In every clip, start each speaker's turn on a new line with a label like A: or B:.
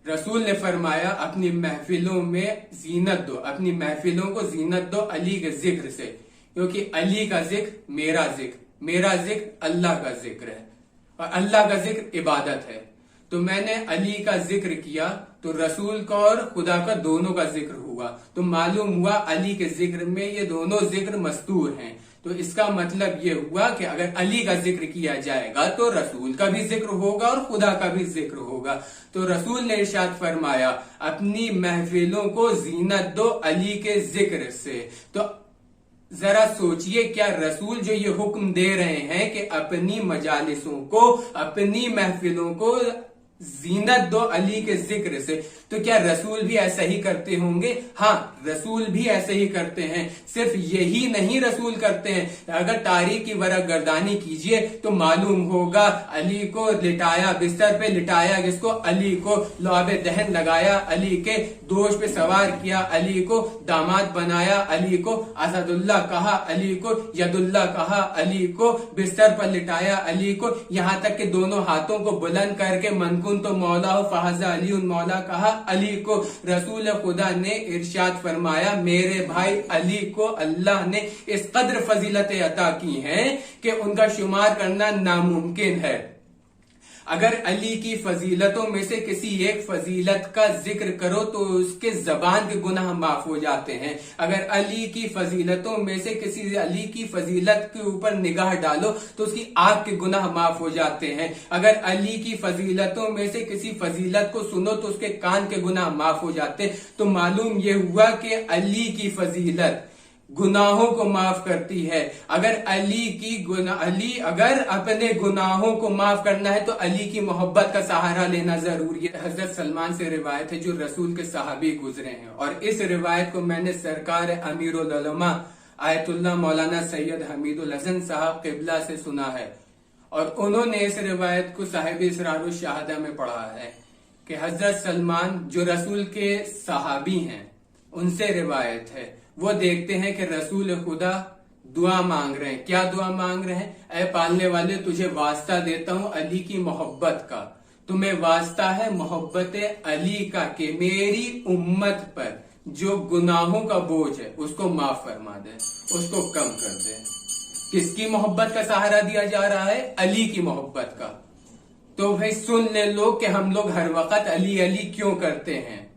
A: रसूल ने फरमाया अपनी महफिलों में जीनत दो, अपनी महफिलों को जीनत दो अली के जिक्र से, क्योंकि अली का जिक्र मेरा जिक्र अल्लाह का जिक्र है और अल्लाह का जिक्र इबादत है। तो मैंने अली का जिक्र किया तो रसूल का और खुदा का दोनों का जिक्र हुआ, तो मालूम हुआ अली के जिक्र में ये दोनों जिक्र मस्तूर हैं। तो इसका मतलब ये हुआ कि अगर अली का जिक्र किया जाएगा तो रसूल का भी जिक्र होगा और खुदा का भी जिक्र होगा। तो रसूल ने इरशाद फरमाया अपनी महफिलों को जीनत दो अली के जिक्र से। तो जरा सोचिए, क्या रसूल जो ये हुक्म दे रहे हैं कि अपनी मजालिसों को, अपनी महफिलों को जीनत दो अली के जिक्र से, तो क्या रसूल भी ऐसा ही करते होंगे? हाँ, रसूल भी ऐसे ही करते हैं। सिर्फ यही नहीं रसूल करते हैं, अगर तारीख की वरक गर्दानी कीजिए तो मालूम होगा अली को लिटाया, बिस्तर पे लिटाया किसको? अली को। लौबे दहन लगाया, अली के दोष पे सवार किया, अली को दामाद बनाया, अली को असदुल्ला कहा, अली को यदुल्ला कहा, अली को बिस्तर पर लिटाया, अली को यहां तक कि दोनों हाथों को बुलंद करके मनकुन तो मौला हो फहजा अली उन मौला कहा, अली को रसूल खुदा ने इरशाद फरमाया मेरे भाई अली को अल्लाह ने इस कद्र फजीलत अता की हैं कि उनका शुमार करना नामुमकिन है। अगर अली की फजीलतों में से किसी एक फजीलत का जिक्र करो तो उसके जबान के गुनाह माफ हो जाते हैं। अगर अली की फजीलतों में से किसी अली की फजीलत के ऊपर निगाह डालो तो उसकी आंख के गुनाह माफ हो जाते हैं। अगर अली की फजीलतों में से किसी फजीलत को सुनो तो उसके कान के गुनाह माफ हो जाते हैं। तो मालूम यह हुआ कि अली की फजीलत गुनाहों को माफ करती है। अगर अली अगर अपने गुनाहों को माफ करना है तो अली की मोहब्बत का सहारा लेना जरूरी है। हजरत सलमान से रिवायत है जो रसूल के सहाबी गुजरे हैं, और इस रिवायत को मैंने सरकार अमीरुल उलमा आयतुल्लाह मौलाना सैयद हमीदुल हसन साहब किबला से सुना है, और उन्होंने इस रिवायत को साहिब इसरारुल शहादा में पढ़ा है कि हजरत सलमान जो रसूल के सहाबी हैं उनसे रिवायत है, वो देखते हैं कि रसूल खुदा दुआ मांग रहे हैं। क्या दुआ मांग रहे हैं? ऐ पालने वाले तुझे वास्ता देता हूं अली की मोहब्बत का, तुम्हें वास्ता है मोहब्बत अली का कि मेरी उम्मत पर जो गुनाहों का बोझ है उसको माफ फरमा दे, उसको कम कर दे। किसकी मोहब्बत का सहारा दिया जा रहा है? अली की मोहब्बत का। तो भाई सुन ले लोग कि हम लोग हर वक्त अली अली क्यों करते हैं।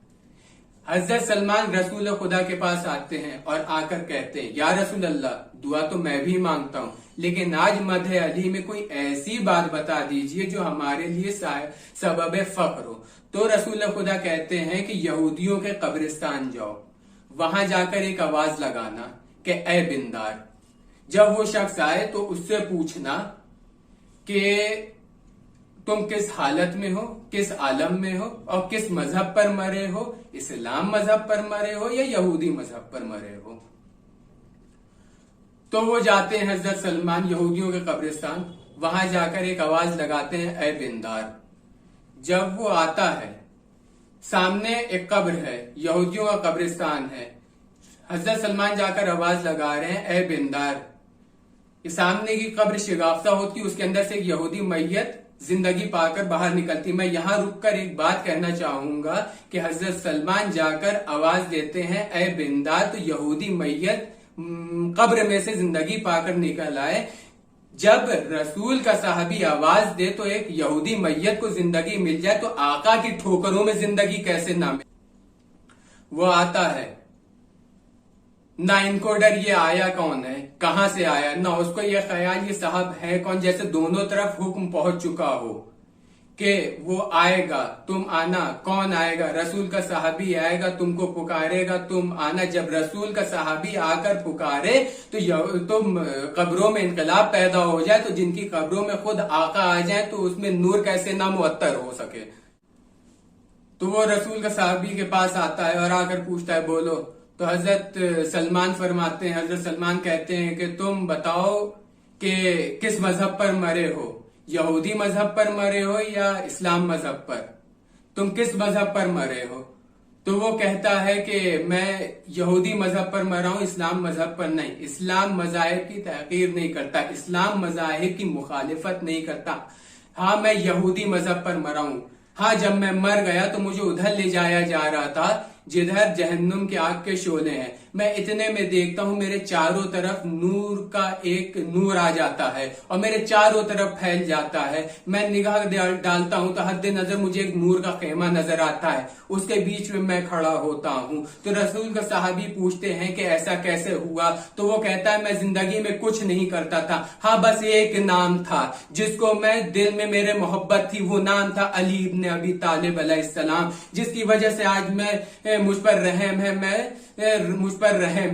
A: हजरत सलमान रसूल खुदा के पास आते हैं और आकर कहते हैं या रसूल अल्लाह, दुआ तो मैं भी मांगता हूं, लेकिन आज मदह अली में कोई ऐसी बात बता दीजिए जो हमारे लिए सबब फख्र हो। तो रसूल खुदा कहते हैं कि यहूदियों के कब्रिस्तान जाओ, वहां जाकर एक आवाज लगाना कि ए बिंदार। जब वो शख्स आए तो उससे पूछना कि तुम किस हालत में हो, किस आलम में हो और किस मजहब पर मरे हो, इस्लाम मजहब पर मरे हो या यहूदी मजहब पर मरे हो। तो वो जाते हैं हजरत सलमान यहूदियों के कब्रिस्तान, वहां जाकर एक आवाज लगाते हैं ए बिंदार। जब वो आता है सामने एक कब्र है, यहूदियों का कब्रिस्तान है, हजरत सलमान जाकर आवाज लगा रहे हैं ए बिंदार। सामने की कब्र शिगाफ्ता होती, उसके अंदर से एक यहूदी मैयत जिंदगी पाकर बाहर निकलती। मैं यहां रुककर एक बात कहना चाहूंगा कि हजरत सलमान जाकर आवाज देते हैं ए बिंदार, तो यहूदी मैयत कब्र में से जिंदगी पाकर निकल आए। जब रसूल का साहबी आवाज दे तो एक यहूदी मैयत को जिंदगी मिल जाए तो आका की ठोकरों में जिंदगी कैसे ना मिले। वो आता है, ना इनको डर ये आया कौन है, कहां से आया, ना उसको ये ख्याल ये साहब है कौन, जैसे दोनों तरफ हुक्म पहुंच चुका हो कि वो आएगा, तुम आना। कौन आएगा? रसूल का साहबी आएगा, तुमको पुकारेगा, तुम आना। जब रसूल का साहबी आकर पुकारे तो तुम कब्रों में इनकलाब पैदा हो जाए, तो जिनकी कब्रों में खुद आका आ जाए तो उसमें नूर कैसे ना मुअत्तर हो सके। तो वो रसूल का साहबी के पास आता है और आकर पूछता है बोलो। तो हजरत सलमान फरमाते हैं, हजरत सलमान कहते हैं कि तुम बताओ कि किस मजहब पर मरे हो, यहूदी मजहब पर मरे हो या इस्लाम मजहब पर, तुम किस मजहब पर मरे हो। तो वो कहता है कि मैं यहूदी मजहब पर मरा हूं, इस्लाम मजहब पर नहीं। इस्लाम मजाहिब की तहकीर नहीं करता, इस्लाम मजाहिब की मुखालिफत नहीं करता। हाँ, मैं यहूदी मजहब पर मरा हूं। हाँ, जब मैं मर गया तो मुझे उधर ले जाया जा रहा था जिधर जहन्नुम के आग के शोले हैं। मैं इतने में देखता हूं मेरे चारों तरफ नूर का एक नूर आ जाता है और मेरे चारों तरफ फैल जाता है। मैं निगाह डालता हूं तो हद नजर मुझे एक नूर का खेमा नजर आता है, उसके बीच में मैं खड़ा होता हूं। तो रसूल का सहाबी पूछते हैं कि ऐसा कैसे हुआ? तो वो कहता है मैं जिंदगी में कुछ नहीं करता था, हाँ बस एक नाम था जिसको मैं दिल में मेरे मोहब्बत थी, वो नाम था अली इब्न अबी तालिब अलैहिस्सलाम, जिसकी वजह से आज मुझ पर रहम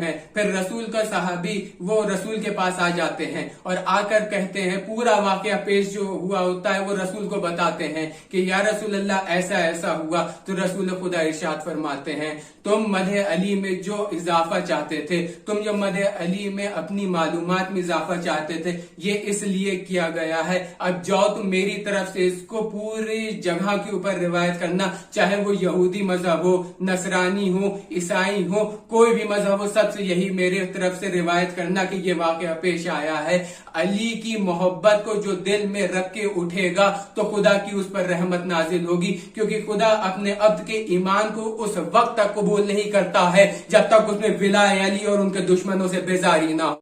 A: है। फिर रसूल का सहाबी वो रसूल के पास आ जाते हैं और आकर कहते हैं, पूरा वाकया पेश जो हुआ होता है वो रसूल को बताते हैं कि या रसूल अल्लाह ऐसा ऐसा हुआ। तो रसूल खुदा इरशाद फरमाते हैं, तुम मदह अली में जो इजाफा चाहते थे, तुम जो मदह अली में अपनी मालूमात में इजाफा चाहते थे, ये इसलिए किया गया है। अब जाओ तुम मेरी तरफ से इसको पूरी जगह के ऊपर रिवायत करना, चाहे वो यहूदी मजहब हो, नसरानी हो, ईसाई हो, कोई भी मजहब हो, सबसे यही मेरे तरफ से रिवायत करना कि ये वाकया पेश आया है। अली की मोहब्बत को जो दिल में रख के उठेगा तो खुदा की उस पर रहमत नाजिल होगी, क्योंकि खुदा अपने अब्द के ईमान को उस वक्त तक कबूल नहीं करता है जब तक उसमें विलाय अली और उनके दुश्मनों से बेजारी ना हो।